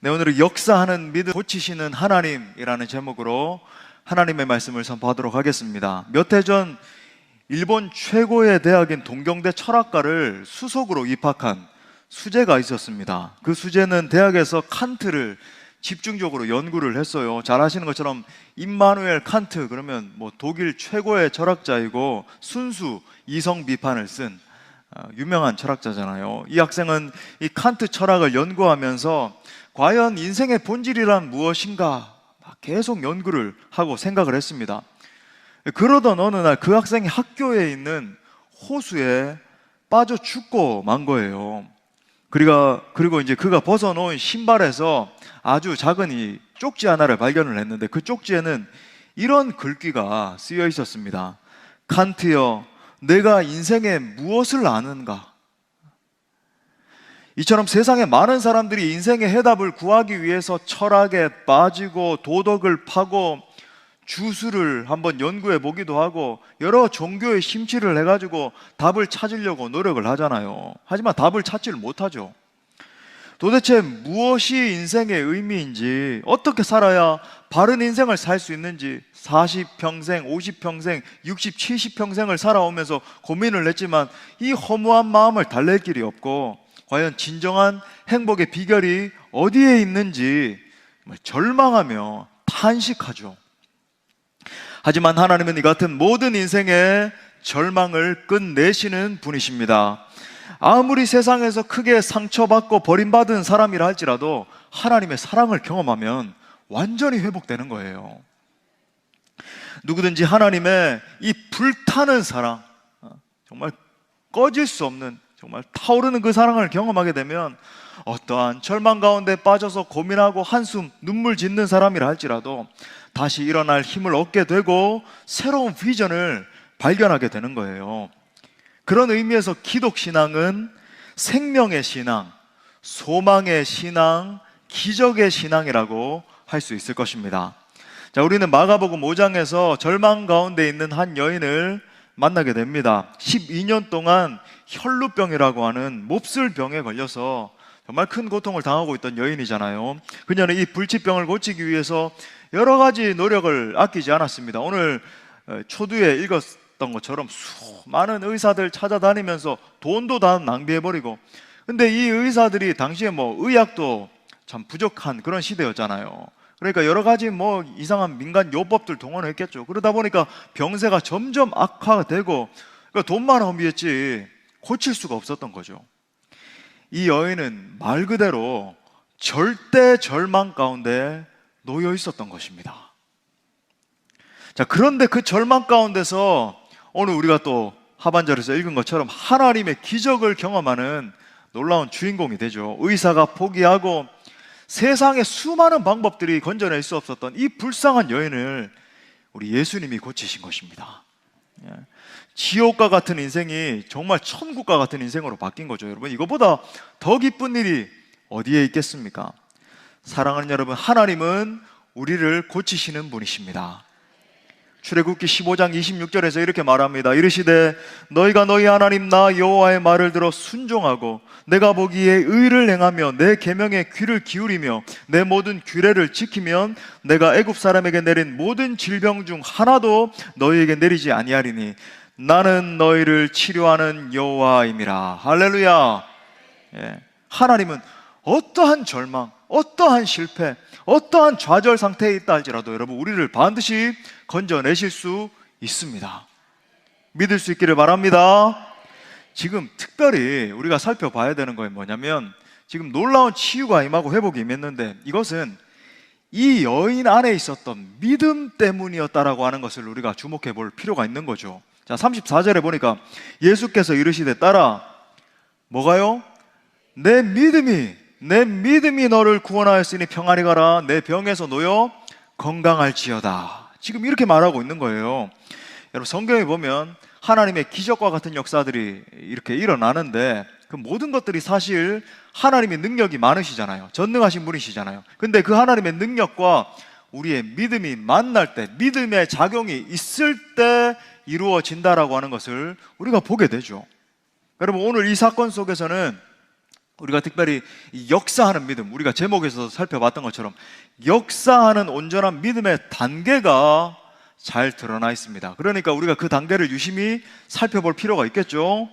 네, 오늘은 역사하는 믿음 고치시는 하나님이라는 제목으로 하나님의 말씀을 선포하도록 하겠습니다. 몇 해 전 일본 최고의 대학인 동경대 철학과를 수석으로 입학한 수재가 있었습니다. 그 수재는 대학에서 칸트를 집중적으로 연구를 했어요. 잘 아시는 것처럼 임마누엘 칸트, 그러면 독일 최고의 철학자이고 순수 이성 비판을 쓴 유명한 철학자잖아요. 이 학생은 이 칸트 철학을 연구하면서 과연 인생의 본질이란 무엇인가 계속 연구를 하고 생각을 했습니다. 그러던 어느 날 그 학생이 학교에 있는 호수에 빠져 죽고 만 거예요. 그리고 이제 그가 벗어놓은 신발에서 아주 작은 이 쪽지 하나를 발견을 했는데, 그 쪽지에는 이런 글귀가 쓰여 있었습니다. 칸트여, 내가 인생에 무엇을 아는가? 이처럼 세상에 많은 사람들이 인생의 해답을 구하기 위해서 철학에 빠지고 도덕을 파고 주술을 한번 연구해 보기도 하고 여러 종교에 심취를 해가지고 답을 찾으려고 노력을 하잖아요. 하지만 답을 찾지를 못하죠. 도대체 무엇이 인생의 의미인지, 어떻게 살아야 바른 인생을 살 수 있는지 40평생, 50평생, 60, 70평생을 살아오면서 고민을 했지만 이 허무한 마음을 달랠 길이 없고, 과연 진정한 행복의 비결이 어디에 있는지 절망하며 탄식하죠. 하지만 하나님은 이 같은 모든 인생의 절망을 끝내시는 분이십니다. 아무리 세상에서 크게 상처받고 버림받은 사람이라 할지라도 하나님의 사랑을 경험하면 완전히 회복되는 거예요. 누구든지 하나님의 이 불타는 사랑, 정말 꺼질 수 없는, 정말 타오르는 그 사랑을 경험하게 되면 어떠한 절망 가운데 빠져서 고민하고 한숨, 눈물 짓는 사람이라 할지라도 다시 일어날 힘을 얻게 되고 새로운 비전을 발견하게 되는 거예요. 그런 의미에서 기독신앙은 생명의 신앙, 소망의 신앙, 기적의 신앙이라고 할 수 있을 것입니다. 자, 우리는 마가복음 5장에서 절망 가운데 있는 한 여인을 만나게 됩니다. 12년 동안 혈루병이라고 하는 몹쓸병에 걸려서 정말 큰 고통을 당하고 있던 여인이잖아요. 그녀는 이 불치병을 고치기 위해서 여러 가지 노력을 아끼지 않았습니다. 오늘 초두에 읽었던 것처럼 수많은 의사들 찾아다니면서 돈도 다 낭비해버리고, 근데 이 의사들이 당시에 의학도 참 부족한 그런 시대였잖아요. 그러니까 여러 가지 이상한 민간 요법들 동원했겠죠. 그러다 보니까 병세가 점점 악화가 되고, 그러니까 돈만 허비했지 고칠 수가 없었던 거죠. 이 여인은 말 그대로 절대 절망 가운데 놓여 있었던 것입니다. 자, 그런데 그 절망 가운데서 오늘 우리가 또 하반절에서 읽은 것처럼 하나님의 기적을 경험하는 놀라운 주인공이 되죠. 의사가 포기하고 세상의 수많은 방법들이 건져낼 수 없었던 이 불쌍한 여인을 우리 예수님이 고치신 것입니다. 지옥과 같은 인생이 정말 천국과 같은 인생으로 바뀐 거죠. 여러분, 이거보다 더 기쁜 일이 어디에 있겠습니까? 사랑하는 여러분, 하나님은 우리를 고치시는 분이십니다. 출애굽기 15장 26절에서 이렇게 말합니다. 이르시되 너희가 너희 하나님 나 여호와의 말을 들어 순종하고 내가 보기에 의를 행하며 내 계명에 귀를 기울이며 내 모든 규례를 지키면 내가 애굽 사람에게 내린 모든 질병 중 하나도 너희에게 내리지 아니하리니 나는 너희를 치료하는 여호와임이라. 할렐루야. 하나님은 어떠한 절망, 어떠한 실패, 어떠한 좌절 상태에 있다 할지라도 여러분, 우리를 반드시 건져내실 수 있습니다. 믿을 수 있기를 바랍니다. 지금 특별히 우리가 살펴봐야 되는 건 뭐냐면, 지금 놀라운 치유가 임하고 회복이 임했는데 이것은 이 여인 안에 있었던 믿음 때문이었다라고 하는 것을 우리가 주목해 볼 필요가 있는 거죠. 자, 34절에 보니까 예수께서 이르시되 따라 뭐가요? 내 믿음이 너를 구원하였으니 평안히 가라. 내 병에서 놓여 건강할지어다. 지금 이렇게 말하고 있는 거예요. 여러분, 성경에 보면 하나님의 기적과 같은 역사들이 이렇게 일어나는데 그 모든 것들이 사실 하나님의 능력이 많으시잖아요. 전능하신 분이시잖아요. 근데 그 하나님의 능력과 우리의 믿음이 만날 때, 믿음의 작용이 있을 때 이루어진다라고 하는 것을 우리가 보게 되죠. 여러분, 오늘 이 사건 속에서는 우리가 특별히 이 역사하는 믿음, 우리가 제목에서 살펴봤던 것처럼 역사하는 온전한 믿음의 단계가 잘 드러나 있습니다. 그러니까 우리가 그 단계를 유심히 살펴볼 필요가 있겠죠.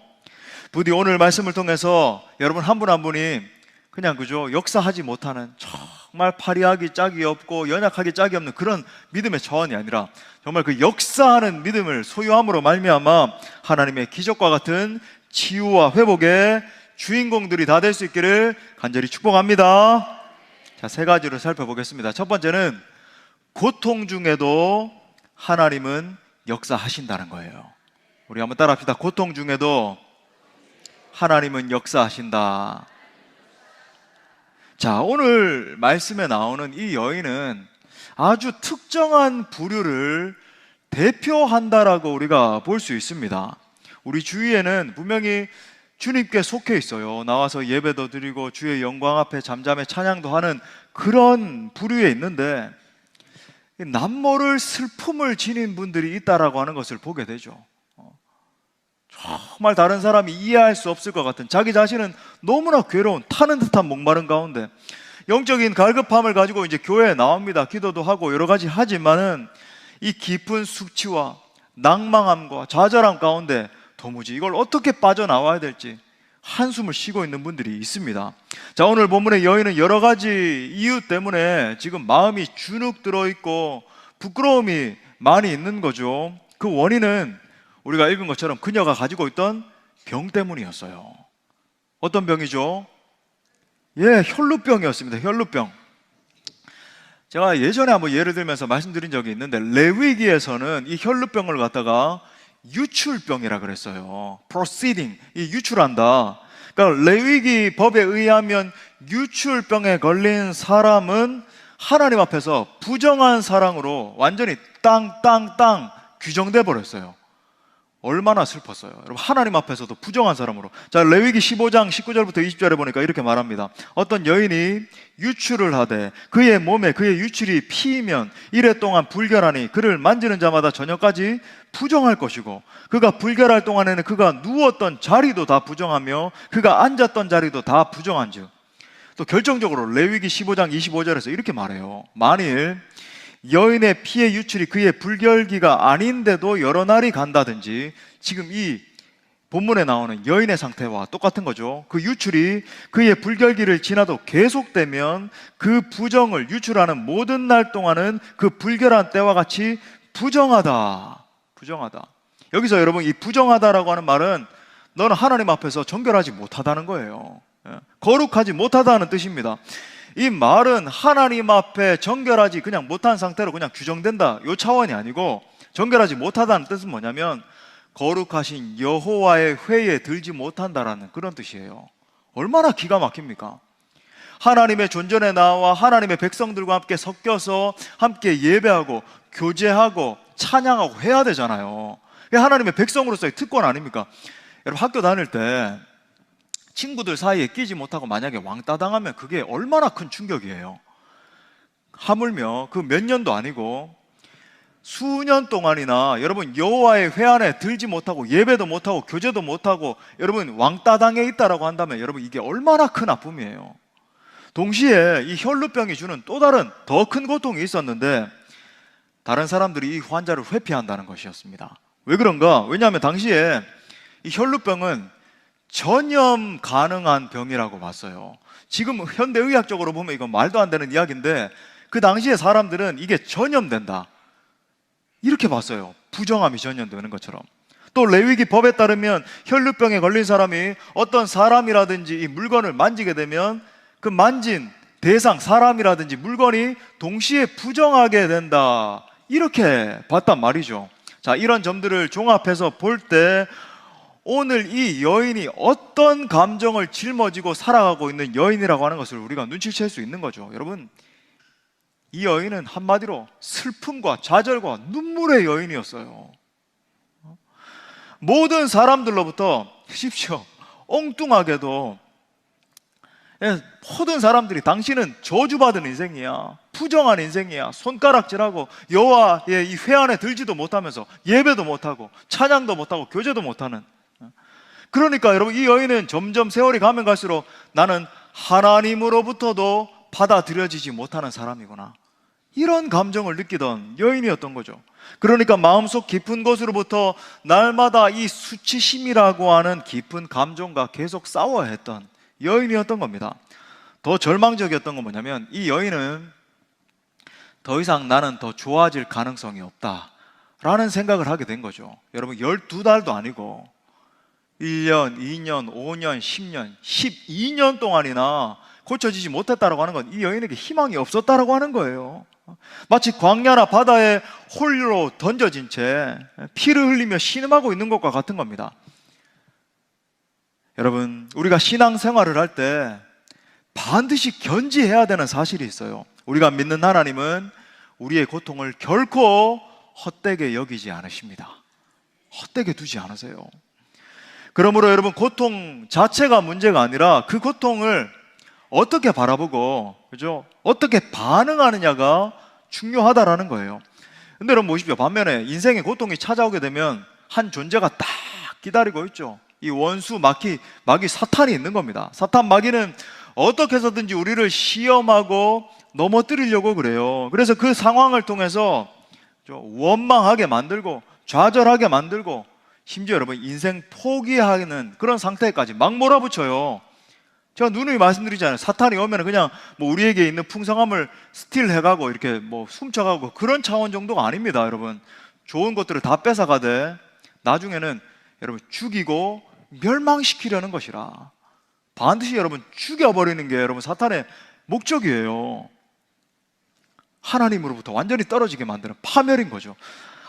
부디 오늘 말씀을 통해서 여러분 한 분 한 분이 그냥 그저 역사하지 못하는 정말 파리하기 짝이 없고 연약하기 짝이 없는 그런 믿음의 차원이 아니라 정말 그 역사하는 믿음을 소유함으로 말미암아 하나님의 기적과 같은 치유와 회복의 주인공들이 다 될 수 있기를 간절히 축복합니다. 자, 세 가지를 살펴보겠습니다. 첫 번째는 고통 중에도 하나님은 역사하신다는 거예요. 우리 한번 따라합시다. 고통 중에도 하나님은 역사하신다. 자, 오늘 말씀에 나오는 이 여인은 아주 특정한 부류를 대표한다라고 우리가 볼 수 있습니다. 우리 주위에는 분명히 주님께 속해 있어요. 나와서 예배도 드리고 주의 영광 앞에 잠잠에 찬양도 하는 그런 부류에 있는데 남모를 슬픔을 지닌 분들이 있다라고 하는 것을 보게 되죠. 정말 다른 사람이 이해할 수 없을 것 같은, 자기 자신은 너무나 괴로운 타는 듯한 목마른 가운데 영적인 갈급함을 가지고 이제 교회에 나옵니다. 기도도 하고 여러 가지 하지만은 이 깊은 숙취와 낭망함과 좌절함 가운데 도무지 이걸 어떻게 빠져나와야 될지 한숨을 쉬고 있는 분들이 있습니다. 자, 오늘 본문의 여인은 여러 가지 이유 때문에 지금 마음이 주눅 들어있고 부끄러움이 많이 있는 거죠. 그 원인은 우리가 읽은 것처럼 그녀가 가지고 있던 병 때문이었어요. 어떤 병이죠? 예, 혈루병이었습니다. 혈루병. 제가 예전에 한번 예를 들면서 말씀드린 적이 있는데 레위기에서는 이 혈루병을 갖다가 유출병이라 그랬어요. proceeding, 이 유출한다. 그러니까 레위기 법에 의하면 유출병에 걸린 사람은 하나님 앞에서 부정한 사랑으로 완전히 땅 규정돼 버렸어요. 얼마나 슬펐어요. 여러분, 하나님 앞에서도 부정한 사람으로. 자, 레위기 15장 19절부터 20절에 보니까 이렇게 말합니다. 어떤 여인이 유출을 하되 그의 몸에 그의 유출이 피이면 이래 동안 불결하니 그를 만지는 자마다 저녁까지 부정할 것이고 그가 불결할 동안에는 그가 누웠던 자리도 다 부정하며 그가 앉았던 자리도 다 부정한즉. 또 결정적으로 레위기 15장 25절에서 이렇게 말해요. 만일 여인의 피의 유출이 그의 불결기가 아닌데도 여러 날이 간다든지, 지금 이 본문에 나오는 여인의 상태와 똑같은 거죠. 그 유출이 그의 불결기를 지나도 계속되면 그 부정을 유출하는 모든 날 동안은 그 불결한 때와 같이 부정하다. 여기서 여러분, 이 부정하다라고 하는 말은 너는 하나님 앞에서 정결하지 못하다는 거예요. 거룩하지 못하다는 뜻입니다. 이 말은 하나님 앞에 정결하지 그냥 못한 상태로 그냥 규정된다, 이 차원이 아니고, 정결하지 못하다는 뜻은 뭐냐면 거룩하신 여호와의 회에 들지 못한다라는 그런 뜻이에요. 얼마나 기가 막힙니까? 하나님의 존전에 나와 하나님의 백성들과 함께 섞여서 함께 예배하고 교제하고 찬양하고 해야 되잖아요. 하나님의 백성으로서의 특권 아닙니까? 여러분, 학교 다닐 때 친구들 사이에 끼지 못하고 만약에 왕따 당하면 그게 얼마나 큰 충격이에요. 하물며 그 몇 년도 아니고 수년 동안이나 여러분 여호와의 회 안에 들지 못하고 예배도 못하고 교제도 못하고 여러분 왕따 당해 있다라고 한다면 여러분 이게 얼마나 큰 아픔이에요. 동시에 이 혈루병이 주는 또 다른 더 큰 고통이 있었는데 다른 사람들이 이 환자를 회피한다는 것이었습니다. 왜 그런가? 왜냐하면 당시에 이 혈루병은 전염 가능한 병이라고 봤어요. 지금 현대의학적으로 보면 이건 말도 안 되는 이야기인데 그 당시에 사람들은 이게 전염된다 이렇게 봤어요. 부정함이 전염되는 것처럼. 또 레위기 법에 따르면 혈루병에 걸린 사람이 어떤 사람이라든지 이 물건을 만지게 되면 그 만진 대상 사람이라든지 물건이 동시에 부정하게 된다 이렇게 봤단 말이죠. 자, 이런 점들을 종합해서 볼 때 오늘 이 여인이 어떤 감정을 짊어지고 살아가고 있는 여인이라고 하는 것을 우리가 눈치챌 수 있는 거죠. 여러분, 이 여인은 한마디로 슬픔과 좌절과 눈물의 여인이었어요. 모든 사람들로부터 십시오, 엉뚱하게도 모든 사람들이 당신은 저주받은 인생이야, 부정한 인생이야, 손가락질하고 여호와의 이 회 안에 들지도 못하면서 예배도 못하고 찬양도 못하고 교제도 못하는, 그러니까 여러분, 이 여인은 점점 세월이 가면 갈수록 나는 하나님으로부터도 받아들여지지 못하는 사람이구나, 이런 감정을 느끼던 여인이었던 거죠. 그러니까 마음속 깊은 곳으로부터 날마다 이 수치심이라고 하는 깊은 감정과 계속 싸워야 했던 여인이었던 겁니다. 더 절망적이었던 건 뭐냐면, 이 여인은 더 이상 나는 더 좋아질 가능성이 없다 라는 생각을 하게 된 거죠. 여러분, 12달도 아니고 1년, 2년, 5년, 10년, 12년 동안이나 고쳐지지 못했다라고 하는 건 이 여인에게 희망이 없었다라고 하는 거예요. 마치 광야나 바다에 홀로 던져진 채 피를 흘리며 신음하고 있는 것과 같은 겁니다. 여러분, 우리가 신앙생활을 할 때 반드시 견지해야 되는 사실이 있어요. 우리가 믿는 하나님은 우리의 고통을 결코 헛되게 여기지 않으십니다. 헛되게 두지 않으세요. 그러므로 여러분, 고통 자체가 문제가 아니라 그 고통을 어떻게 바라보고, 그죠? 어떻게 반응하느냐가 중요하다라는 거예요. 근데 여러분 보십시오. 반면에 인생의 고통이 찾아오게 되면 한 존재가 딱 기다리고 있죠. 이 원수 마귀 사탄이 있는 겁니다. 사탄 마귀는 어떻게 해서든지 우리를 시험하고 넘어뜨리려고 그래요. 그래서 그 상황을 통해서 원망하게 만들고 좌절하게 만들고, 심지어 여러분 인생 포기하는 그런 상태까지 막 몰아붙여요. 제가 누누이 말씀드리잖아요. 사탄이 오면 그냥 뭐 우리에게 있는 풍성함을 스틸해가고 이렇게 뭐 훔쳐가고 그런 차원 정도가 아닙니다. 여러분, 좋은 것들을 다 뺏어가되 나중에는 여러분 죽이고 멸망시키려는 것이라, 반드시 여러분 죽여버리는 게 여러분 사탄의 목적이에요. 하나님으로부터 완전히 떨어지게 만드는 파멸인 거죠.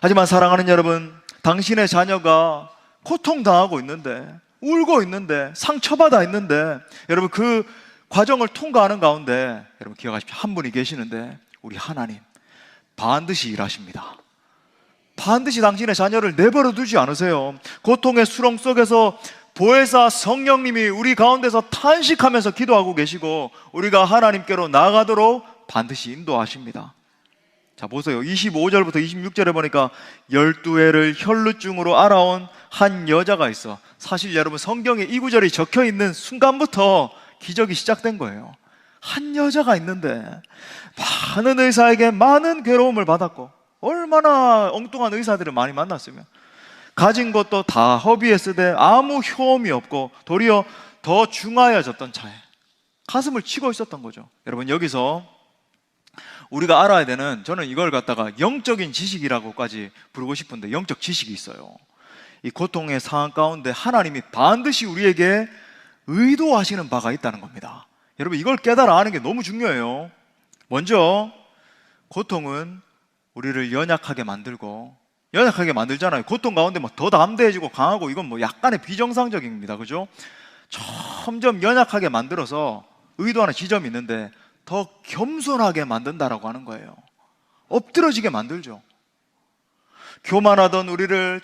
하지만 사랑하는 여러분, 당신의 자녀가 고통당하고 있는데, 울고 있는데, 상처받아 있는데, 여러분 그 과정을 통과하는 가운데 여러분 기억하십시오. 한 분이 계시는데, 우리 하나님 반드시 일하십니다. 반드시 당신의 자녀를 내버려 두지 않으세요. 고통의 수렁 속에서 보혜사 성령님이 우리 가운데서 탄식하면서 기도하고 계시고, 우리가 하나님께로 나아가도록 반드시 인도하십니다. 자, 보세요. 25절부터 26절에 보니까 12해를 혈루증으로 알아온 한 여자가 있어. 사실 여러분, 성경에 이 구절이 적혀 있는 순간부터 기적이 시작된 거예요. 한 여자가 있는데 많은 의사에게 많은 괴로움을 받았고, 얼마나 엉뚱한 의사들을 많이 만났으면, 가진 것도 다 허비했으되 아무 효험이 없고 도리어 더 중하여졌던 차에 가슴을 치고 있었던 거죠. 여러분, 여기서 우리가 알아야 되는, 저는 이걸 갖다가 영적인 지식이라고까지 부르고 싶은데, 영적 지식이 있어요. 이 고통의 상황 가운데 하나님이 반드시 우리에게 의도하시는 바가 있다는 겁니다. 여러분, 이걸 깨달아 아는 게 너무 중요해요. 먼저 고통은 우리를 연약하게 만들잖아요. 고통 가운데 뭐 더 담대해지고 강하고, 이건 뭐 약간의 비정상적입니다. 그죠? 점점 연약하게 만들어서 의도하는 지점이 있는데 더 겸손하게 만든다라고 하는 거예요. 엎드러지게 만들죠. 교만하던 우리를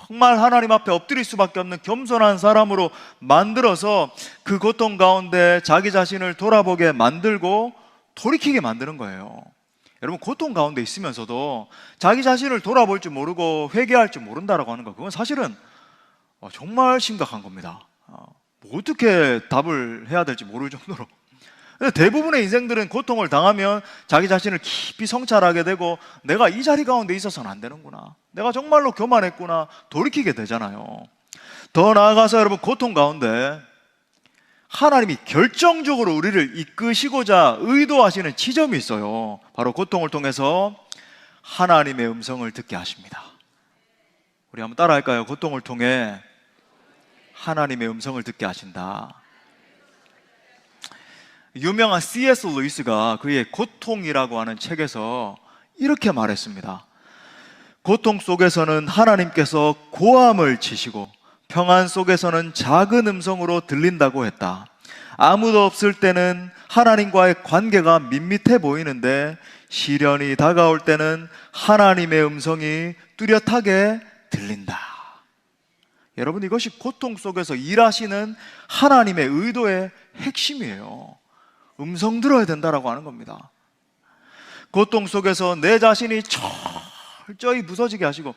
정말 하나님 앞에 엎드릴 수밖에 없는 겸손한 사람으로 만들어서 그 고통 가운데 자기 자신을 돌아보게 만들고 돌이키게 만드는 거예요. 여러분, 고통 가운데 있으면서도 자기 자신을 돌아볼 줄 모르고 회개할 줄 모른다라고 하는 거, 그건 사실은 정말 심각한 겁니다. 어떻게 답을 해야 될지 모를 정도로. 대부분의 인생들은 고통을 당하면 자기 자신을 깊이 성찰하게 되고, 내가 이 자리 가운데 있어서는 안 되는구나, 내가 정말로 교만했구나, 돌이키게 되잖아요. 더 나아가서 여러분, 고통 가운데 하나님이 결정적으로 우리를 이끄시고자 의도하시는 지점이 있어요. 바로 고통을 통해서 하나님의 음성을 듣게 하십니다. 우리 한번 따라 할까요? 고통을 통해 하나님의 음성을 듣게 하신다. 유명한 C.S. 루이스가 그의 고통이라고 하는 책에서 이렇게 말했습니다. 고통 속에서는 하나님께서 고함을 치시고 평안 속에서는 작은 음성으로 들린다고 했다. 아무도 없을 때는 하나님과의 관계가 밋밋해 보이는데 시련이 다가올 때는 하나님의 음성이 뚜렷하게 들린다. 여러분, 이것이 고통 속에서 일하시는 하나님의 의도의 핵심이에요. 음성 들어야 된다라고 하는 겁니다. 고통 속에서 내 자신이 철저히 부서지게 하시고,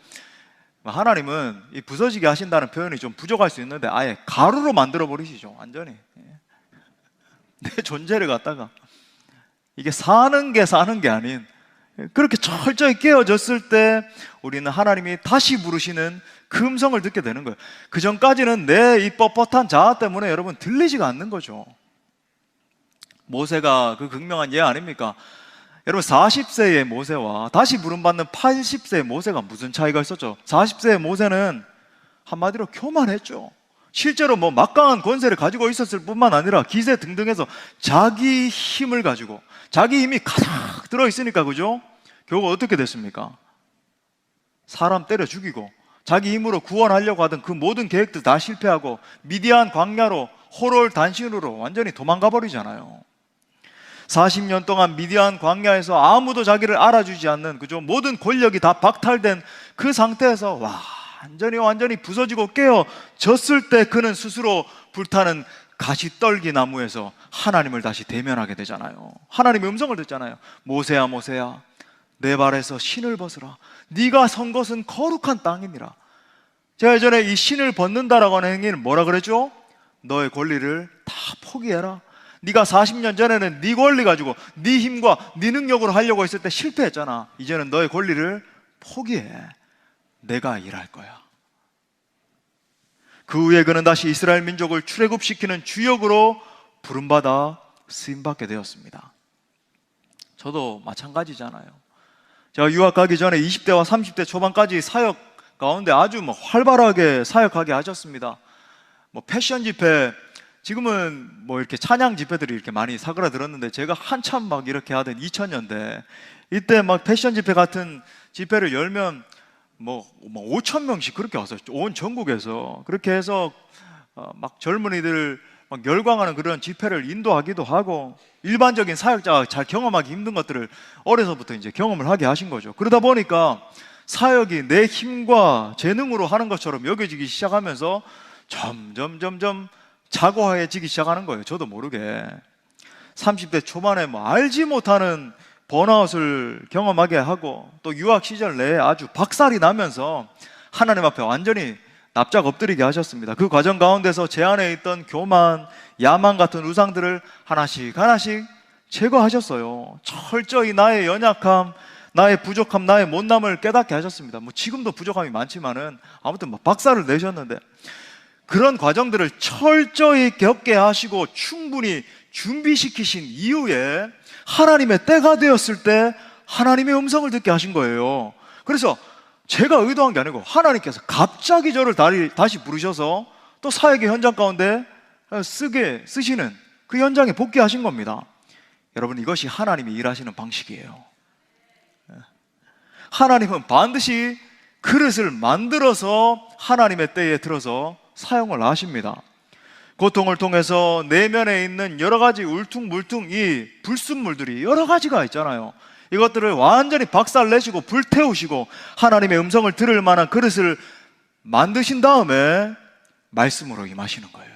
하나님은 이 부서지게 하신다는 표현이 좀 부족할 수 있는데 아예 가루로 만들어 버리시죠. 완전히 내 존재를 갖다가 이게 사는 게 아닌, 그렇게 철저히 깨어졌을 때 우리는 하나님이 다시 부르시는 그 음성을 듣게 되는 거예요. 그 전까지는 내 이 뻣뻣한 자아 때문에 여러분 들리지가 않는 거죠. 모세가 그 극명한 예 아닙니까? 여러분 40세의 모세와 다시 부름받는 80세의 모세가 무슨 차이가 있었죠? 40세의 모세는 한마디로 교만했죠. 실제로 뭐 막강한 권세를 가지고 있었을 뿐만 아니라 기세 등등해서 자기 힘을 가지고, 자기 힘이 가득 들어있으니까, 그죠? 결국 어떻게 됐습니까? 사람 때려 죽이고 자기 힘으로 구원하려고 하던 그 모든 계획도 다 실패하고 미디안 광야로 호롤단신으로 완전히 도망가 버리잖아요. 40년 동안 미디안 광야에서 아무도 자기를 알아주지 않는, 그죠? 모든 권력이 다 박탈된 그 상태에서 완전히 부서지고 깨어졌을 때 그는 스스로 불타는 가시떨기 나무에서 하나님을 다시 대면하게 되잖아요. 하나님의 음성을 듣잖아요. 모세야 모세야, 내 발에서 신을 벗으라. 네가 선 것은 거룩한 땅이니라. 제가 예전에 이 신을 벗는다라고 하는 행위는 뭐라 그랬죠? 너의 권리를 다 포기해라. 네가 40년 전에는 네 권리 가지고 네 힘과 네 능력으로 하려고 했을 때 실패했잖아. 이제는 너의 권리를 포기해. 내가 일할 거야. 그 후에 그는 다시 이스라엘 민족을 출애굽시키는 주역으로 부름받아 쓰임받게 되었습니다. 저도 마찬가지잖아요. 제가 유학 가기 전에 20대와 30대 초반까지 사역 가운데 아주 활발하게 사역하게 하셨습니다. 패션 집회, 지금은 이렇게 찬양 집회들이 이렇게 많이 사그라들었는데, 제가 한참 이렇게 하던 2000년대 이때 패션 집회 같은 집회를 열면 5,000명씩 그렇게 왔어요. 온 전국에서. 그렇게 해서 젊은이들 열광하는 그런 집회를 인도하기도 하고, 일반적인 사역자가 잘 경험하기 힘든 것들을 어려서부터 이제 경험을 하게 하신 거죠. 그러다 보니까 사역이 내 힘과 재능으로 하는 것처럼 여겨지기 시작하면서 점점 자고해지기 시작하는 거예요. 저도 모르게 30대 초반에 알지 못하는 번아웃을 경험하게 하고, 또 유학 시절 내에 아주 박살이 나면서 하나님 앞에 완전히 납작 엎드리게 하셨습니다. 그 과정 가운데서 제 안에 있던 교만, 야만 같은 우상들을 하나씩 제거하셨어요. 철저히 나의 연약함, 나의 부족함, 나의 못남을 깨닫게 하셨습니다. 지금도 부족함이 많지만은 아무튼 박살을 내셨는데, 그런 과정들을 철저히 겪게 하시고 충분히 준비시키신 이후에 하나님의 때가 되었을 때 하나님의 음성을 듣게 하신 거예요. 그래서 제가 의도한 게 아니고 하나님께서 갑자기 저를 다시 부르셔서 또 사역의 현장 가운데 쓰시는 그 현장에 복귀하신 겁니다. 여러분, 이것이 하나님이 일하시는 방식이에요. 하나님은 반드시 그릇을 만들어서 하나님의 때에 들어서 사용을 하십니다. 고통을 통해서 내면에 있는 여러 가지 울퉁불퉁 이 불순물들이 여러 가지가 있잖아요. 이것들을 완전히 박살내시고 불태우시고 하나님의 음성을 들을 만한 그릇을 만드신 다음에 말씀으로 임하시는 거예요.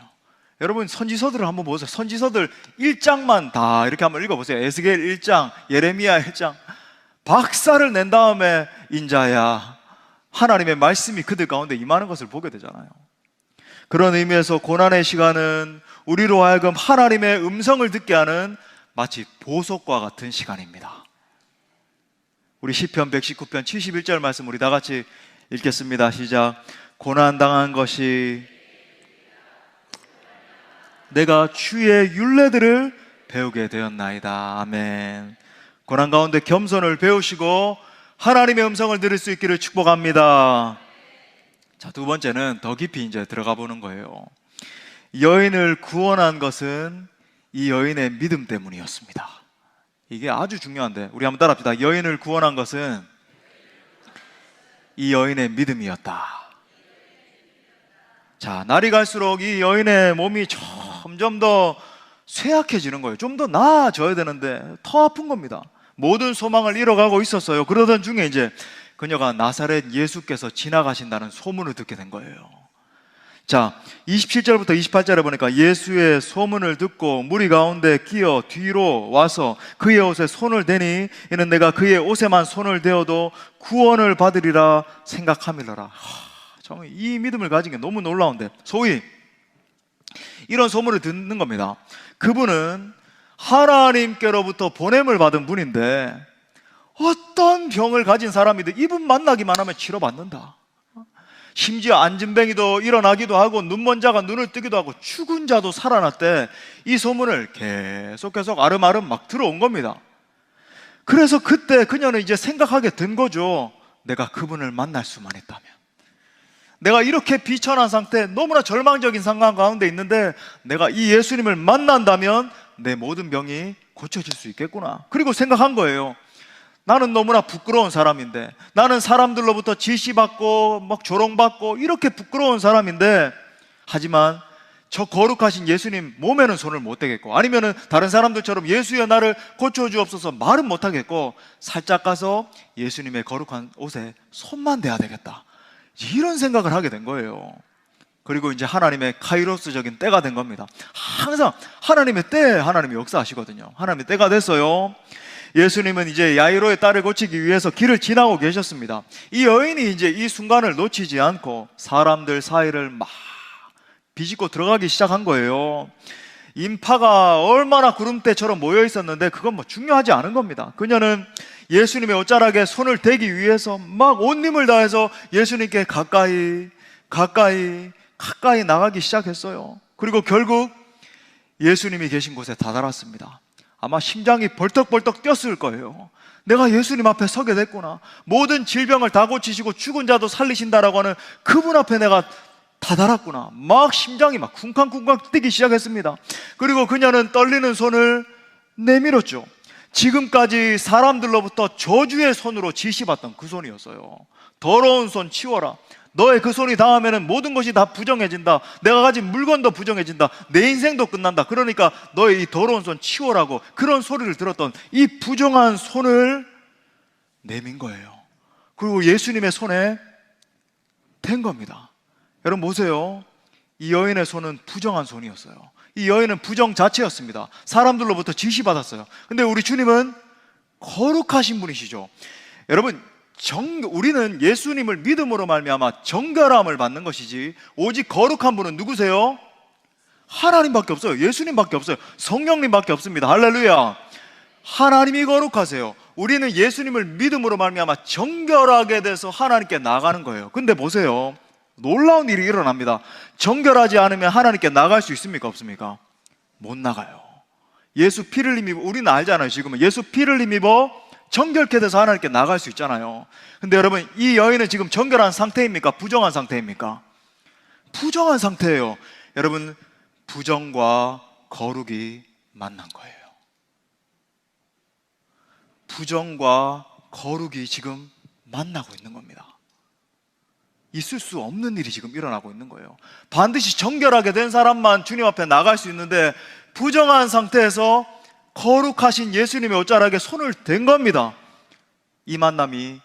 여러분, 선지서들을 한번 보세요. 선지서들 1장만 다 이렇게 한번 읽어보세요. 에스겔 1장, 예레미야 1장. 박살을 낸 다음에 인자야, 하나님의 말씀이 그들 가운데 임하는 것을 보게 되잖아요. 그런 의미에서 고난의 시간은 우리로 하여금 하나님의 음성을 듣게 하는 마치 보석과 같은 시간입니다. 우리 시편 119편 71절 말씀 우리 다 같이 읽겠습니다. 시작. 고난당한 것이 내가 주의 율례들을 배우게 되었나이다. 아멘. 고난 가운데 겸손을 배우시고 하나님의 음성을 들을 수 있기를 축복합니다. 자, 두 번째는 더 깊이 이제 들어가 보는 거예요. 여인을 구원한 것은 이 여인의 믿음 때문이었습니다. 이게 아주 중요한데 우리 한번 따라합시다. 여인을 구원한 것은 이 여인의 믿음이었다. 자, 날이 갈수록 이 여인의 몸이 점점 더 쇠약해지는 거예요. 좀 더 나아져야 되는데 더 아픈 겁니다. 모든 소망을 잃어가고 있었어요. 그러던 중에 이제 그녀가 나사렛 예수께서 지나가신다는 소문을 듣게 된 거예요. 자, 27절부터 28절에 보니까 예수의 소문을 듣고 무리 가운데 끼어 뒤로 와서 그의 옷에 손을 대니 이는 내가 그의 옷에만 손을 대어도 구원을 받으리라 생각함이더라. 정말 이 믿음을 가진 게 너무 놀라운데, 소위 이런 소문을 듣는 겁니다. 그분은 하나님께로부터 보냄을 받은 분인데 어떤 병을 가진 사람이든 이분 만나기만 하면 치료받는다. 심지어 안진뱅이도 일어나기도 하고 눈먼 자가 눈을 뜨기도 하고 죽은 자도 살아났대. 이 소문을 계속 아름아름 막 들어온 겁니다. 그래서 그때 그녀는 이제 생각하게 된 거죠. 내가 그분을 만날 수만 있다면, 내가 이렇게 비천한 상태, 너무나 절망적인 상황 가운데 있는데 내가 이 예수님을 만난다면 내 모든 병이 고쳐질 수 있겠구나. 그리고 생각한 거예요. 나는 너무나 부끄러운 사람인데, 나는 사람들로부터 질시받고 막 조롱받고 이렇게 부끄러운 사람인데, 하지만 저 거룩하신 예수님 몸에는 손을 못 대겠고, 아니면은 다른 사람들처럼 예수여 나를 고쳐주옵소서 말은 못 하겠고, 살짝 가서 예수님의 거룩한 옷에 손만 대야 되겠다, 이런 생각을 하게 된 거예요. 그리고 이제 하나님의 카이로스적인 때가 된 겁니다. 항상 하나님의 때에 하나님이 역사하시거든요. 하나님의 때가 됐어요. 예수님은 이제 야이로의 딸을 고치기 위해서 길을 지나고 계셨습니다. 이 여인이 이제 이 순간을 놓치지 않고 사람들 사이를 막 비집고 들어가기 시작한 거예요. 인파가 얼마나 구름대처럼 모여 있었는데 그건 뭐 중요하지 않은 겁니다. 그녀는 예수님의 옷자락에 손을 대기 위해서 막 온 힘을 다해서 예수님께 가까이 나가기 시작했어요. 그리고 결국 예수님이 계신 곳에 다다랐습니다. 아마 심장이 벌떡벌떡 뛰었을 거예요. 내가 예수님 앞에 서게 됐구나. 모든 질병을 다 고치시고 죽은 자도 살리신다라고 하는 그분 앞에 내가 다다랐구나. 막 심장이 막 쿵쾅쿵쾅 뛰기 시작했습니다. 그리고 그녀는 떨리는 손을 내밀었죠. 지금까지 사람들로부터 저주의 손으로 지시받던 그 손이었어요. 더러운 손 치워라. 너의 그 손이 닿으면 모든 것이 다 부정해진다. 내가 가진 물건도 부정해진다. 내 인생도 끝난다. 그러니까 너의 이 더러운 손 치워라고, 그런 소리를 들었던 이 부정한 손을 내민 거예요. 그리고 예수님의 손에 댄 겁니다. 여러분 보세요. 이 여인의 손은 부정한 손이었어요. 이 여인은 부정 자체였습니다. 사람들로부터 지시받았어요. 근데 우리 주님은 거룩하신 분이시죠. 여러분, 우리는 예수님을 믿음으로 말미암아 정결함을 받는 것이지, 오직 거룩한 분은 누구세요? 하나님밖에 없어요. 예수님밖에 없어요. 성령님밖에 없습니다. 할렐루야. 하나님이 거룩하세요. 우리는 예수님을 믿음으로 말미암아 정결하게 돼서 하나님께 나가는 거예요. 근데 보세요, 놀라운 일이 일어납니다. 정결하지 않으면 하나님께 나갈 수 있습니까? 없습니까? 못 나가요. 예수 피를 힘입어, 우리는 알잖아요. 지금은 예수 피를 힘입어 정결케 돼서 하나님께 나갈 수 있잖아요. 근데 여러분, 이 여인은 지금 정결한 상태입니까? 부정한 상태입니까? 부정한 상태예요. 여러분, 부정과 거룩이 만난 거예요. 부정과 거룩이 지금 만나고 있는 겁니다. 있을 수 없는 일이 지금 일어나고 있는 거예요. 반드시 정결하게 된 사람만 주님 앞에 나갈 수 있는데, 부정한 상태에서 거룩하신 예수님의 옷자락에 손을 댄 겁니다. 이 만남이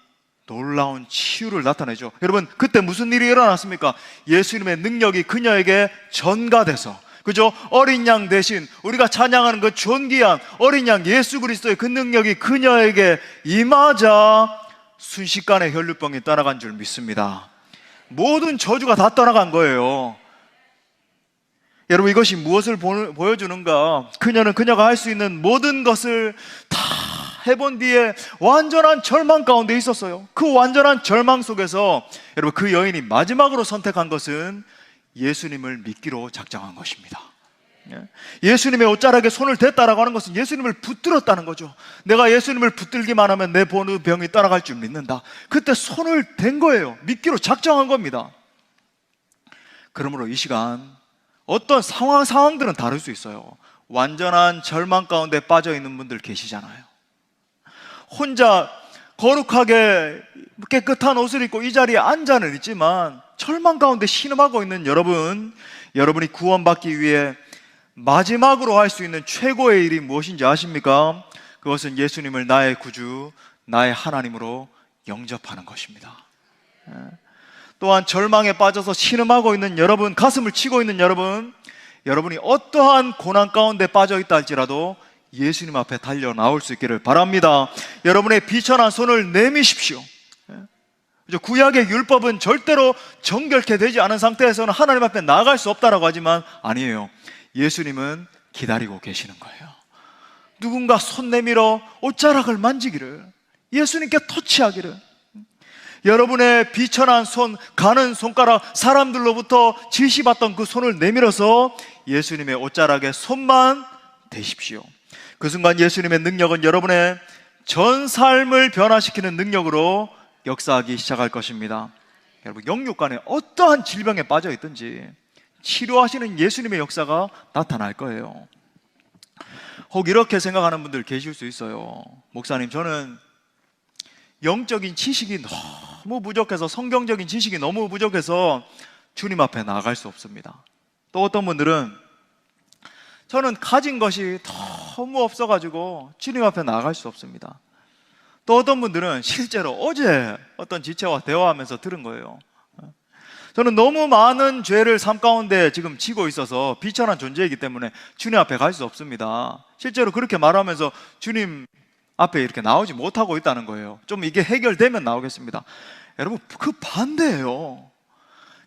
놀라운 치유를 나타내죠. 여러분, 그때 무슨 일이 일어났습니까? 예수님의 능력이 그녀에게 전가돼서, 그죠? 어린 양 대신 우리가 찬양하는 그 존귀한 어린 양 예수 그리스도의 그 능력이 그녀에게 임하자 순식간에 혈류병이 떠나간 줄 믿습니다. 모든 저주가 다 떠나간 거예요. 여러분, 이것이 무엇을 보여주는가? 그녀는 그녀가 할 수 있는 모든 것을 다 해본 뒤에 완전한 절망 가운데 있었어요. 그 완전한 절망 속에서 여러분, 그 여인이 마지막으로 선택한 것은 예수님을 믿기로 작정한 것입니다. 예수님의 옷자락에 손을 댔다라고 하는 것은 예수님을 붙들었다는 거죠. 내가 예수님을 붙들기만 하면 내 병이 떠나갈 줄 믿는다. 그때 손을 댄 거예요. 믿기로 작정한 겁니다. 그러므로 이 시간 어떤 상황들은 다를 수 있어요. 완전한 절망 가운데 빠져 있는 분들 계시잖아요. 혼자 거룩하게 깨끗한 옷을 입고 이 자리에 앉아는 있지만 절망 가운데 신음하고 있는 여러분이 구원받기 위해 마지막으로 할 수 있는 최고의 일이 무엇인지 아십니까? 그것은 예수님을 나의 구주, 나의 하나님으로 영접하는 것입니다. 또한 절망에 빠져서 신음하고 있는 여러분, 가슴을 치고 있는 여러분, 여러분이 어떠한 고난 가운데 빠져 있다 할지라도 예수님 앞에 달려 나올 수 있기를 바랍니다. 여러분의 비천한 손을 내미십시오. 구약의 율법은 절대로 정결케 되지 않은 상태에서는 하나님 앞에 나아갈 수 없다라고 하지만 아니에요. 예수님은 기다리고 계시는 거예요. 누군가 손 내밀어 옷자락을 만지기를, 예수님께 터치하기를, 여러분의 비천한 손, 가는 손가락, 사람들로부터 지시받던 그 손을 내밀어서 예수님의 옷자락에 손만 대십시오. 그 순간 예수님의 능력은 여러분의 전 삶을 변화시키는 능력으로 역사하기 시작할 것입니다. 여러분, 영육간에 어떠한 질병에 빠져 있든지 치료하시는 예수님의 역사가 나타날 거예요. 혹 이렇게 생각하는 분들 계실 수 있어요. 목사님, 저는 영적인 지식이 너무 부족해서, 성경적인 지식이 너무 부족해서 주님 앞에 나아갈 수 없습니다. 또 어떤 분들은 저는 가진 것이 너무 없어가지고 주님 앞에 나아갈 수 없습니다. 또 어떤 분들은 실제로 어제 어떤 지체와 대화하면서 들은 거예요. 저는 너무 많은 죄를 삶 가운데 지금 지고 있어서 비천한 존재이기 때문에 주님 앞에 갈 수 없습니다. 실제로 그렇게 말하면서 주님 앞에 이렇게 나오지 못하고 있다는 거예요. 좀 이게 해결되면 나오겠습니다. 여러분, 그 반대예요.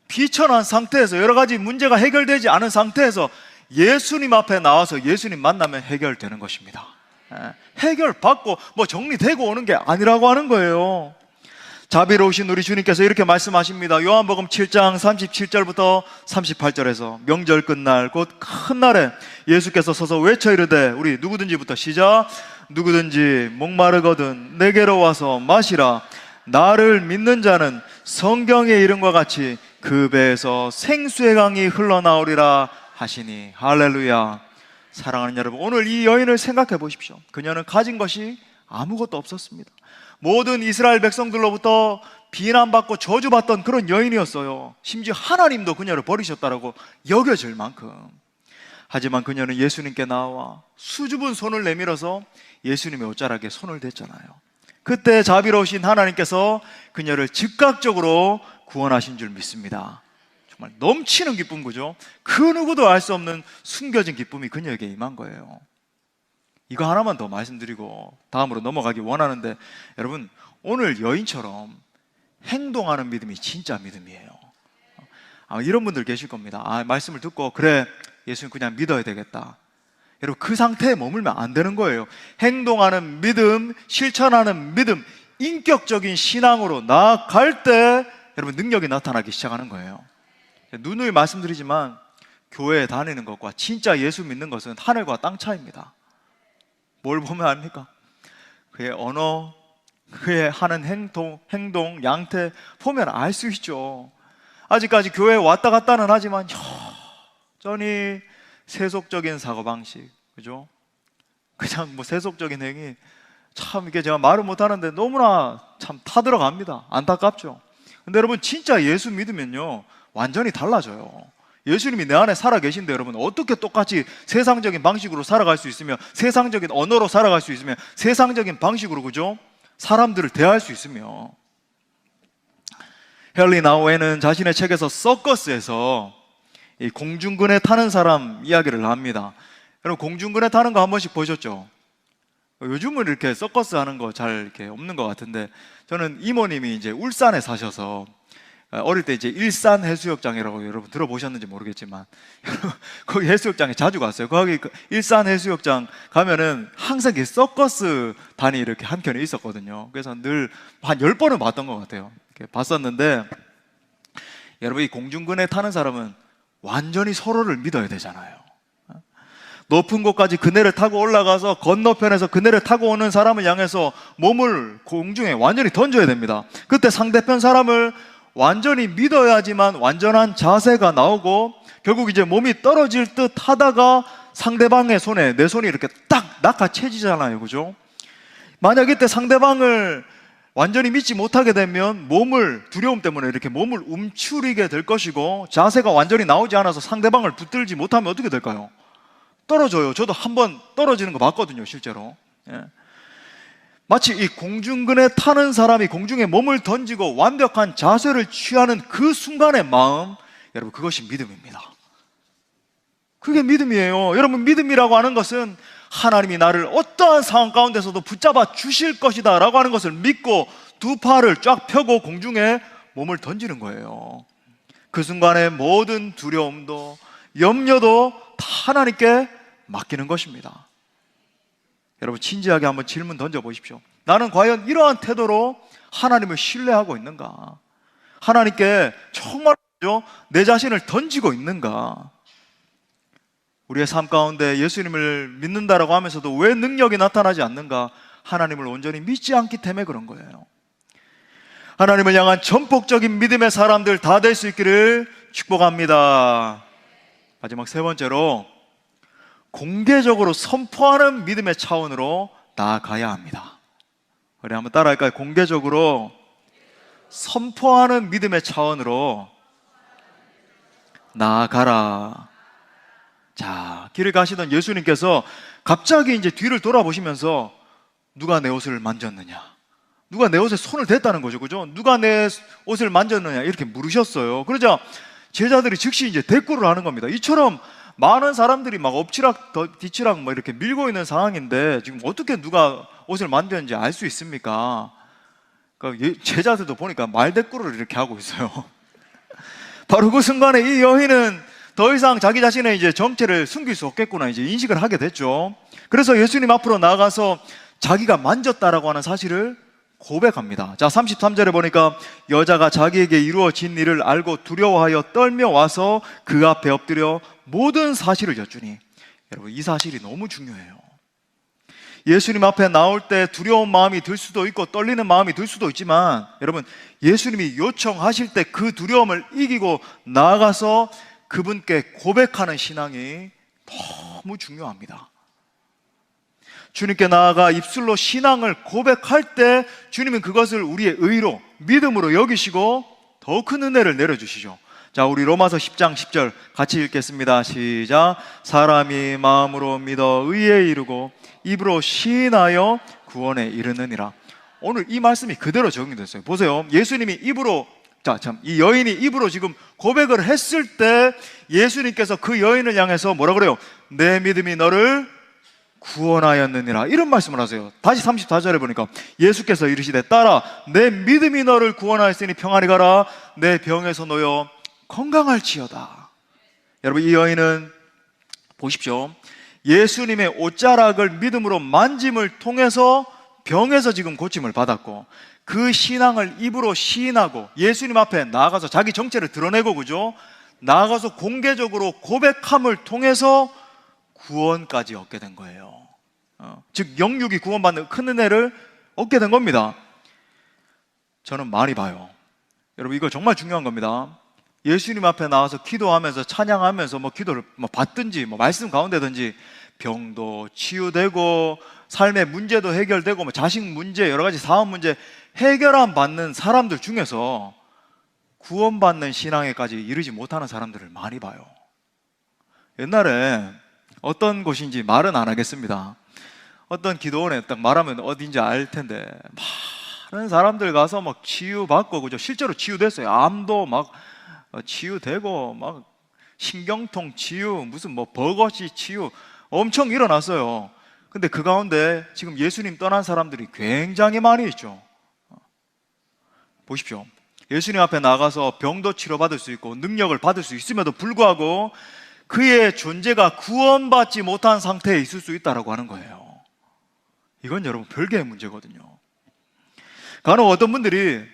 비천한 상태에서, 여러 가지 문제가 해결되지 않은 상태에서 예수님 앞에 나와서 예수님 만나면 해결되는 것입니다. 해결받고 뭐 정리되고 오는 게 아니라고 하는 거예요. 자비로우신 우리 주님께서 이렇게 말씀하십니다. 요한복음 7장 37절부터 38절에서 명절 끝날 곧 큰 날에 예수께서 서서 외쳐 이르되, 우리 누구든지부터 시작. 누구든지 목마르거든 내게로 와서 마시라. 나를 믿는 자는 성경의 이름과 같이 그 배에서 생수의 강이 흘러나오리라 하시니. 할렐루야. 사랑하는 여러분, 오늘 이 여인을 생각해 보십시오. 그녀는 가진 것이 아무것도 없었습니다. 모든 이스라엘 백성들로부터 비난받고 저주받던 그런 여인이었어요. 심지어 하나님도 그녀를 버리셨다라고 여겨질 만큼. 하지만 그녀는 예수님께 나와 수줍은 손을 내밀어서 예수님의 옷자락에 손을 댔잖아요. 그때 자비로우신 하나님께서 그녀를 즉각적으로 구원하신 줄 믿습니다. 정말 넘치는 기쁨, 그죠? 그 누구도 알 수 없는 숨겨진 기쁨이 그녀에게 임한 거예요. 이거 하나만 더 말씀드리고 다음으로 넘어가기 원하는데, 여러분, 오늘 여인처럼 행동하는 믿음이 진짜 믿음이에요. 이런 분들 계실 겁니다. 말씀을 듣고 그래, 예수님 그냥 믿어야 되겠다. 여러분, 그 상태에 머물면 안 되는 거예요. 행동하는 믿음, 실천하는 믿음, 인격적인 신앙으로 나아갈 때 여러분 능력이 나타나기 시작하는 거예요. 누누이 말씀드리지만 교회에 다니는 것과 진짜 예수 믿는 것은 하늘과 땅 차이입니다. 뭘 보면 압니까? 그의 언어, 그의 하는 행동, 양태 보면 알 수 있죠. 아직까지 교회에 왔다 갔다는 하지만 여전히 세속적인 사고방식, 그죠? 그냥 뭐 세속적인 행위, 참 이게 제가 말을 못하는데 너무나 참 타들어갑니다. 안타깝죠. 근데 여러분, 진짜 예수 믿으면요 완전히 달라져요. 예수님이 내 안에 살아계신데 여러분, 어떻게 똑같이 세상적인 방식으로 살아갈 수 있으며, 세상적인 언어로 살아갈 수 있으며, 세상적인 방식으로, 그죠? 사람들을 대할 수 있으며. 헨리 나우에는 자신의 책에서 서커스에서 이 공중근에 타는 사람 이야기를 합니다. 여러분, 공중근에 타는 거 한 번씩 보셨죠? 요즘은 이렇게 서커스 하는 거 잘 이렇게 없는 것 같은데, 저는 이모님이 이제 울산에 사셔서 어릴 때 이제 일산 해수욕장이라고 여러분 들어보셨는지 모르겠지만 거기 해수욕장에 자주 갔어요. 거기 일산 해수욕장 가면은 항상 서커스 단이 이렇게 한 켠에 있었거든요. 그래서 늘 한 10번은 봤던 것 같아요. 이렇게 봤었는데, 여러분, 이 공중근에 타는 사람은 완전히 서로를 믿어야 되잖아요. 높은 곳까지 그네를 타고 올라가서 건너편에서 그네를 타고 오는 사람을 향해서 몸을 공중에 완전히 던져야 됩니다. 그때 상대편 사람을 완전히 믿어야지만 완전한 자세가 나오고, 결국 이제 몸이 떨어질 듯 하다가 상대방의 손에 내 손이 이렇게 딱 낚아채지잖아요, 그죠? 만약 이때 상대방을 완전히 믿지 못하게 되면 두려움 때문에 이렇게 몸을 움츠리게 될 것이고, 자세가 완전히 나오지 않아서 상대방을 붙들지 못하면 어떻게 될까요? 떨어져요. 저도 한번 떨어지는 거 봤거든요, 실제로. 마치 이 공중근에 타는 사람이 공중에 몸을 던지고 완벽한 자세를 취하는 그 순간의 마음, 여러분 그것이 믿음입니다. 그게 믿음이에요. 여러분 믿음이라고 하는 것은 하나님이 나를 어떠한 상황 가운데서도 붙잡아 주실 것이다 라고 하는 것을 믿고 두 팔을 쫙 펴고 공중에 몸을 던지는 거예요. 그 순간에 모든 두려움도 염려도 다 하나님께 맡기는 것입니다. 여러분 진지하게 한번 질문 던져보십시오. 나는 과연 이러한 태도로 하나님을 신뢰하고 있는가? 하나님께 정말 내 자신을 던지고 있는가? 우리의 삶 가운데 예수님을 믿는다라고 하면서도 왜 능력이 나타나지 않는가? 하나님을 온전히 믿지 않기 때문에 그런 거예요. 하나님을 향한 전폭적인 믿음의 사람들 다 될 수 있기를 축복합니다. 마지막 세 번째로 공개적으로 선포하는 믿음의 차원으로 나아가야 합니다. 우리 한번 따라할까요? 공개적으로 선포하는 믿음의 차원으로 나아가라. 자, 길을 가시던 예수님께서 갑자기 이제 뒤를 돌아보시면서 누가 내 옷을 만졌느냐? 누가 내 옷에 손을 댔다는 거죠. 그죠? 누가 내 옷을 만졌느냐? 이렇게 물으셨어요. 그러자 제자들이 즉시 이제 대꾸를 하는 겁니다. 이처럼 많은 사람들이 막 엎치락 뒤치락 뭐 이렇게 밀고 있는 상황인데 지금 어떻게 누가 옷을 만졌는지 알 수 있습니까? 그러니까 제자들도 보니까 말대꾸를 이렇게 하고 있어요. 바로 그 순간에 이 여인은 더 이상 자기 자신의 이제 정체를 숨길 수 없겠구나 이제 인식을 하게 됐죠. 그래서 예수님 앞으로 나가서 자기가 만졌다라고 하는 사실을 고백합니다. 자, 33절에 보니까 여자가 자기에게 이루어진 일을 알고 두려워하여 떨며 와서 그 앞에 엎드려 모든 사실을 여쭈니, 여러분 이 사실이 너무 중요해요. 예수님 앞에 나올 때 두려운 마음이 들 수도 있고 떨리는 마음이 들 수도 있지만 여러분 예수님이 요청하실 때 그 두려움을 이기고 나아가서 그분께 고백하는 신앙이 너무 중요합니다. 주님께 나아가 입술로 신앙을 고백할 때 주님은 그것을 우리의 의로 믿음으로 여기시고 더 큰 은혜를 내려주시죠. 자, 우리 로마서 10장 10절 같이 읽겠습니다. 시작. 사람이 마음으로 믿어 의에 이르고 입으로 시인하여 구원에 이르느니라. 오늘 이 말씀이 그대로 적용됐어요. 보세요. 예수님이 입으로, 이 여인이 입으로 지금 고백을 했을 때 예수님께서 그 여인을 향해서 뭐라 그래요? 내 믿음이 너를 구원하였느니라, 이런 말씀을 하세요. 다시 34절에 보니까 예수께서 이르시되 따라 내 믿음이 너를 구원하였으니 평안히 가라, 내 병에서 놓여 건강할지어다. 여러분 이 여인은 보십시오. 예수님의 옷자락을 믿음으로 만짐을 통해서 병에서 지금 고침을 받았고 그 신앙을 입으로 시인하고 예수님 앞에 나아가서 자기 정체를 드러내고, 그죠? 나아가서 공개적으로 고백함을 통해서 구원까지 얻게 된 거예요. 즉 영육이 구원받는 큰 은혜를 얻게 된 겁니다. 저는 많이 봐요. 여러분 이거 정말 중요한 겁니다. 예수님 앞에 나와서 기도하면서 찬양하면서 뭐 기도를 받든지 뭐 말씀 가운데든지 병도 치유되고 삶의 문제도 해결되고 뭐 자식 문제 여러 가지 사업 문제 해결안 받는 사람들 중에서 구원받는 신앙에까지 이르지 못하는 사람들을 많이 봐요. 옛날에 어떤 곳인지 말은 안 하겠습니다. 어떤 기도원에 딱 말하면 어딘지 알 텐데 많은 사람들 가서 막 치유받고, 그죠? 실제로 치유됐어요. 암도 막 치유되고 막 신경통 치유, 무슨 뭐 버거시 치유 엄청 일어났어요. 근데 그 가운데 지금 예수님 떠난 사람들이 굉장히 많이 있죠. 보십시오. 예수님 앞에 나가서 병도 치료받을 수 있고 능력을 받을 수 있음에도 불구하고 그의 존재가 구원받지 못한 상태에 있을 수 있다고 하는 거예요. 이건 여러분 별개의 문제거든요. 간혹 어떤 분들이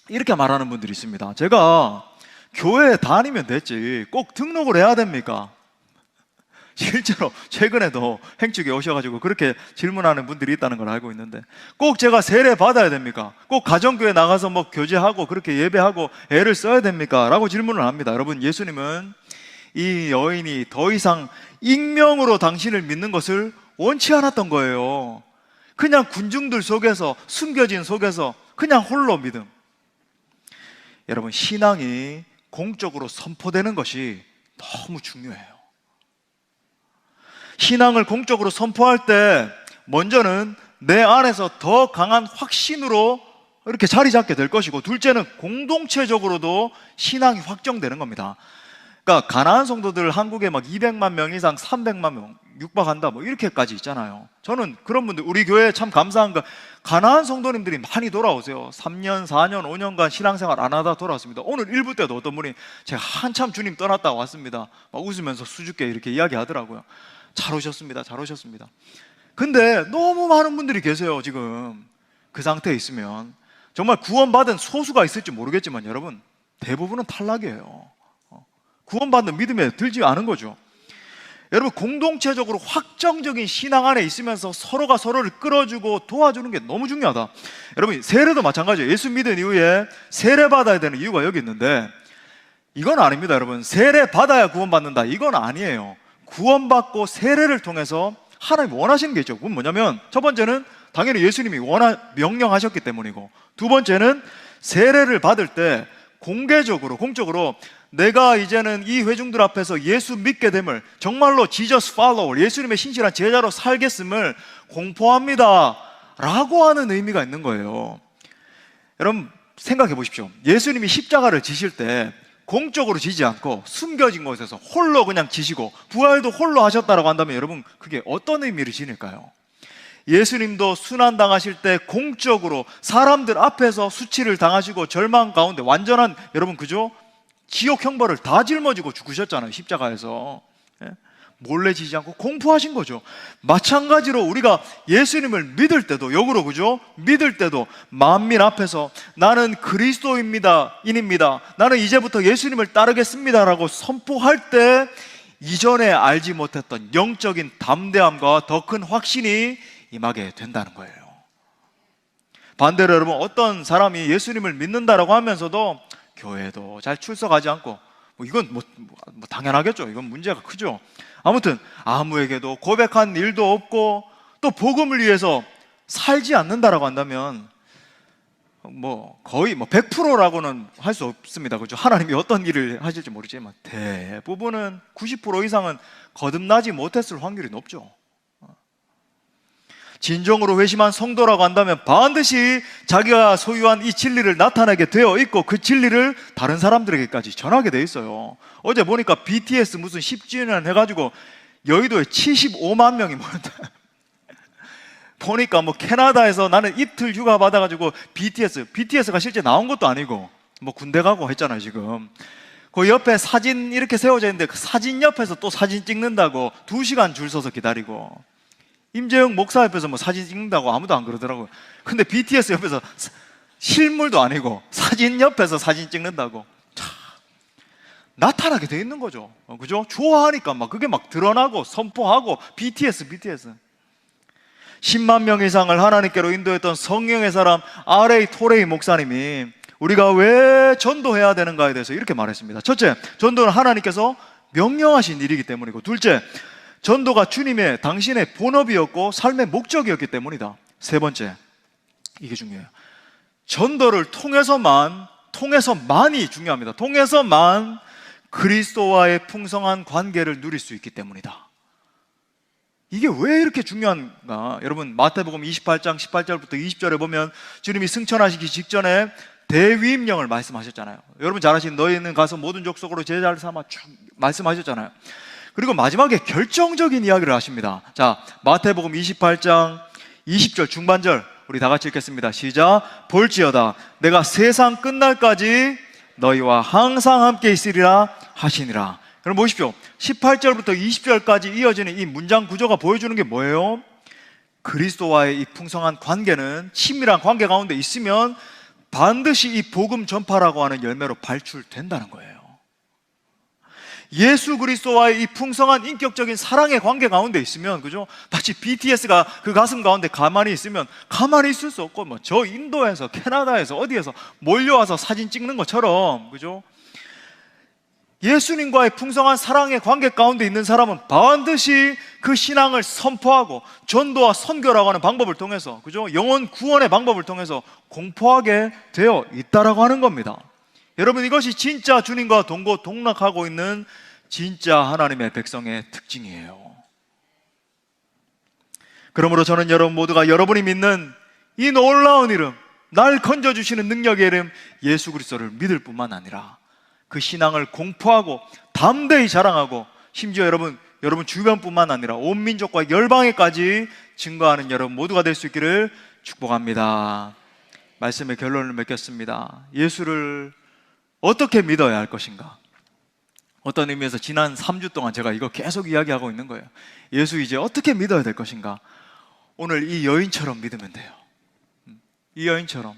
이렇게 말하는 분들이 있습니다. 제가 교회에 다니면 됐지 꼭 등록을 해야 됩니까? 실제로 최근에도 행축에 오셔가지고 그렇게 질문하는 분들이 있다는 걸 알고 있는데, 꼭 제가 세례 받아야 됩니까? 꼭 가정교회 나가서 뭐 교제하고 그렇게 예배하고 애를 써야 됩니까? 라고 질문을 합니다. 여러분 예수님은 이 여인이 더 이상 익명으로 당신을 믿는 것을 원치 않았던 거예요. 그냥 군중들 속에서 숨겨진 속에서 그냥 홀로 믿음. 여러분 신앙이 공적으로 선포되는 것이 너무 중요해요. 신앙을 공적으로 선포할 때 먼저는 내 안에서 더 강한 확신으로 이렇게 자리 잡게 될 것이고, 둘째는 공동체적으로도 신앙이 확정되는 겁니다. 그러니까 가나안 성도들 한국에 막 200만 명 이상, 300만 명 육박한다 뭐 이렇게까지 있잖아요. 저는 그런 분들, 우리 교회에 참 감사한 거, 가나안 성도님들이 많이 돌아오세요. 3년, 4년, 5년간 신앙생활 안 하다 돌아왔습니다. 오늘 일부 때도 어떤 분이 제가 한참 주님 떠났다 왔습니다, 막 웃으면서 수줍게 이렇게 이야기하더라고요. 잘 오셨습니다, 잘 오셨습니다. 근데 너무 많은 분들이 계세요. 지금 그 상태에 있으면 정말 구원받은 소수가 있을지 모르겠지만 여러분, 대부분은 탈락이에요. 구원받는 믿음에 들지 않은 거죠. 여러분, 공동체적으로 확정적인 신앙 안에 있으면서 서로가 서로를 끌어주고 도와주는 게 너무 중요하다. 여러분, 세례도 마찬가지예요. 예수 믿은 이후에 세례 받아야 되는 이유가 여기 있는데, 이건 아닙니다. 여러분, 세례 받아야 구원받는다, 이건 아니에요. 구원받고 세례를 통해서 하나님 원하시는 게 있죠. 그건 뭐냐면, 첫 번째는 당연히 예수님이 명령하셨기 때문이고, 두 번째는 세례를 받을 때 공개적으로, 공적으로 내가 이제는 이 회중들 앞에서 예수 믿게 됨을, 정말로 Jesus follower, 예수님의 신실한 제자로 살겠음을 공포합니다 라고 하는 의미가 있는 거예요. 여러분 생각해 보십시오. 예수님이 십자가를 지실 때 공적으로 지지 않고 숨겨진 곳에서 홀로 그냥 지시고 부활도 홀로 하셨다라고 한다면 여러분, 그게 어떤 의미를 지닐까요? 예수님도 순환당하실 때 공적으로 사람들 앞에서 수치를 당하시고 절망 가운데 완전한, 여러분 그죠? 지옥 형벌을 다 짊어지고 죽으셨잖아요, 십자가에서. 몰래 지지 않고 공포하신 거죠. 마찬가지로 우리가 예수님을 믿을 때도 역으로, 그죠? 믿을 때도 만민 앞에서 나는 그리스도입니다, 인입니다, 나는 이제부터 예수님을 따르겠습니다 라고 선포할 때 이전에 알지 못했던 영적인 담대함과 더 큰 확신이 임하게 된다는 거예요. 반대로 여러분, 어떤 사람이 예수님을 믿는다라고 하면서도 교회도 잘 출석하지 않고, 이건 당연하겠죠. 이건 문제가 크죠. 아무튼 아무에게도 고백한 일도 없고 또 복음을 위해서 살지 않는다라고 한다면 거의 100%라고는 할 수 없습니다. 그죠? 하나님이 어떤 일을 하실지 모르지만 대부분은 90% 이상은 거듭나지 못했을 확률이 높죠. 진정으로 회심한 성도라고 한다면 반드시 자기가 소유한 이 진리를 나타내게 되어 있고 그 진리를 다른 사람들에게까지 전하게 되어 있어요. 어제 보니까 BTS 무슨 10주년 해가지고 여의도에 75만 명이 모였다. 보니까 캐나다에서 나는 이틀 휴가 받아가지고 BTS가 실제 나온 것도 아니고 군대 가고 했잖아요. 지금 그 옆에 사진 이렇게 세워져 있는데 그 사진 옆에서 또 사진 찍는다고 2시간 줄 서서 기다리고, 임재영 목사 옆에서 사진 찍는다고 아무도 안 그러더라고요. 근데 BTS 옆에서 실물도 아니고 사진 옆에서 사진 찍는다고 나타나게 돼 있는 거죠. 그죠? 좋아하니까 그게 드러나고 선포하고 BTS 10만 명 이상을 하나님께로 인도했던 성령의 사람 R.A. 토레이 목사님이 우리가 왜 전도해야 되는가에 대해서 이렇게 말했습니다. 첫째, 전도는 하나님께서 명령하신 일이기 때문이고, 둘째, 전도가 주님의, 당신의 본업이었고 삶의 목적이었기 때문이다. 세 번째, 이게 중요해요. 전도를 통해서만이 중요합니다. 통해서만 그리스도와의 풍성한 관계를 누릴 수 있기 때문이다. 이게 왜 이렇게 중요한가? 여러분, 마태복음 28장 18절부터 20절에 보면 주님이 승천하시기 직전에 대위임령을 말씀하셨잖아요. 여러분 잘 아시는, 너희는 가서 모든 족속으로 제자를 삼아 쭉 말씀하셨잖아요. 그리고 마지막에 결정적인 이야기를 하십니다. 자, 마태복음 28장 20절 중반절 우리 다 같이 읽겠습니다. 시작. 볼지어다 내가 세상 끝날까지 너희와 항상 함께 있으리라 하시니라. 그럼 보십시오. 18절부터 20절까지 이어지는 이 문장 구조가 보여주는 게 뭐예요? 그리스도와의 이 풍성한 관계는, 친밀한 관계 가운데 있으면 반드시 이 복음 전파라고 하는 열매로 발출된다는 거예요. 예수 그리스도와의 이 풍성한 인격적인 사랑의 관계 가운데 있으면, 그죠? 마치 BTS가 그 가슴 가운데 가만히 있으면 가만히 있을 수 없고, 저 인도에서, 캐나다에서, 어디에서 몰려와서 사진 찍는 것처럼, 그죠? 예수님과의 풍성한 사랑의 관계 가운데 있는 사람은 반드시 그 신앙을 선포하고 전도와 선교라고 하는 방법을 통해서, 그죠? 영혼 구원의 방법을 통해서 공포하게 되어 있다라고 하는 겁니다. 여러분, 이것이 진짜 주님과 동고동락하고 있는 진짜 하나님의 백성의 특징이에요. 그러므로 저는 여러분 모두가 여러분이 믿는 이 놀라운 이름, 날 건져주시는 능력의 이름 예수 그리스도를 믿을 뿐만 아니라 그 신앙을 공포하고 담대히 자랑하고 심지어 여러분 주변뿐만 아니라 온 민족과 열방에까지 증거하는 여러분 모두가 될 수 있기를 축복합니다. 말씀의 결론을 맺겠습니다. 예수를 어떻게 믿어야 할 것인가? 어떤 의미에서 지난 3주 동안 제가 이거 계속 이야기하고 있는 거예요. 예수 이제 어떻게 믿어야 될 것인가? 오늘 이 여인처럼 믿으면 돼요. 이 여인처럼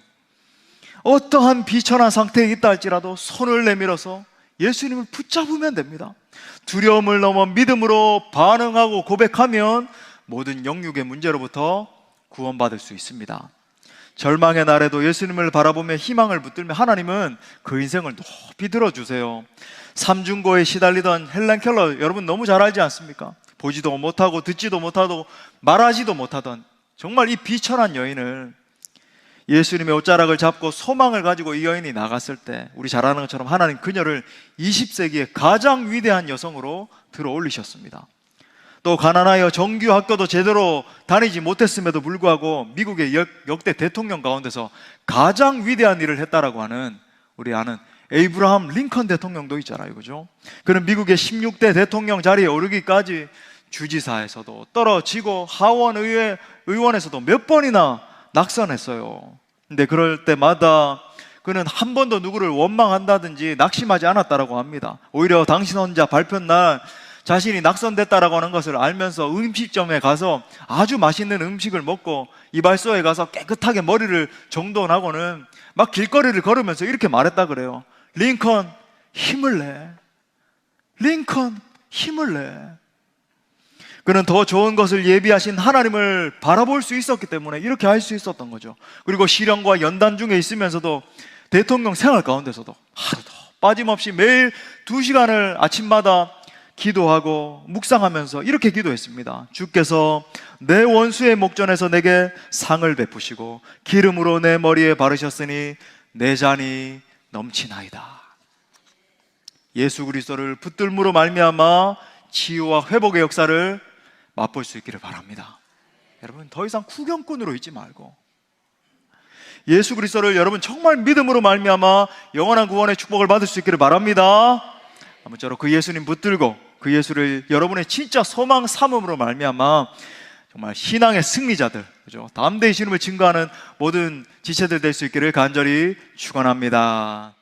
어떠한 비천한 상태에 있다 할지라도 손을 내밀어서 예수님을 붙잡으면 됩니다. 두려움을 넘어 믿음으로 반응하고 고백하면 모든 영육의 문제로부터 구원받을 수 있습니다. 절망의 날에도 예수님을 바라보며 희망을 붙들며 하나님은 그 인생을 높이 들어주세요. 삼중고에 시달리던 헬렌 켈러 여러분 너무 잘 알지 않습니까? 보지도 못하고 듣지도 못하고 말하지도 못하던 정말 이 비천한 여인을 예수님의 옷자락을 잡고 소망을 가지고 이 여인이 나갔을 때 우리 잘 아는 것처럼 하나님 그녀를 20세기의 가장 위대한 여성으로 들어 올리셨습니다. 또 가난하여 정규 학교도 제대로 다니지 못했음에도 불구하고 미국의 역대 대통령 가운데서 가장 위대한 일을 했다라고 하는 우리 아는 에이브라함 링컨 대통령도 있잖아요, 그죠? 그는 미국의 16대 대통령 자리에 오르기까지 주지사에서도 떨어지고 하원 의원에서도 몇 번이나 낙선했어요. 근데 그럴 때마다 그는 한 번도 누구를 원망한다든지 낙심하지 않았다라고 합니다. 오히려 당신 혼자 발표 날 자신이 낙선됐다라고 하는 것을 알면서 음식점에 가서 아주 맛있는 음식을 먹고 이발소에 가서 깨끗하게 머리를 정돈하고는 막 길거리를 걸으면서 이렇게 말했다 그래요. 링컨 힘을 내. 링컨 힘을 내. 그는 더 좋은 것을 예비하신 하나님을 바라볼 수 있었기 때문에 이렇게 할 수 있었던 거죠. 그리고 실형과 연단 중에 있으면서도 대통령 생활 가운데서도 하루도 빠짐없이 매일 2시간을 아침마다 기도하고 묵상하면서 이렇게 기도했습니다. 주께서 내 원수의 목전에서 내게 상을 베푸시고 기름으로 내 머리에 바르셨으니 내 잔이 넘치나이다. 예수 그리스도를 붙들므로 말미암아 치유와 회복의 역사를 맛볼 수 있기를 바랍니다. 여러분 더 이상 구경꾼으로 있지 말고 예수 그리스도를 여러분 정말 믿음으로 말미암아 영원한 구원의 축복을 받을 수 있기를 바랍니다. 아무쪼록 그 예수님 붙들고 그 예수를 여러분의 진짜 소망 삼음으로 말미암아 정말 신앙의 승리자들, 그죠? 담대히 주님을 증거하는 모든 지체들 될 수 있기를 간절히 축원합니다.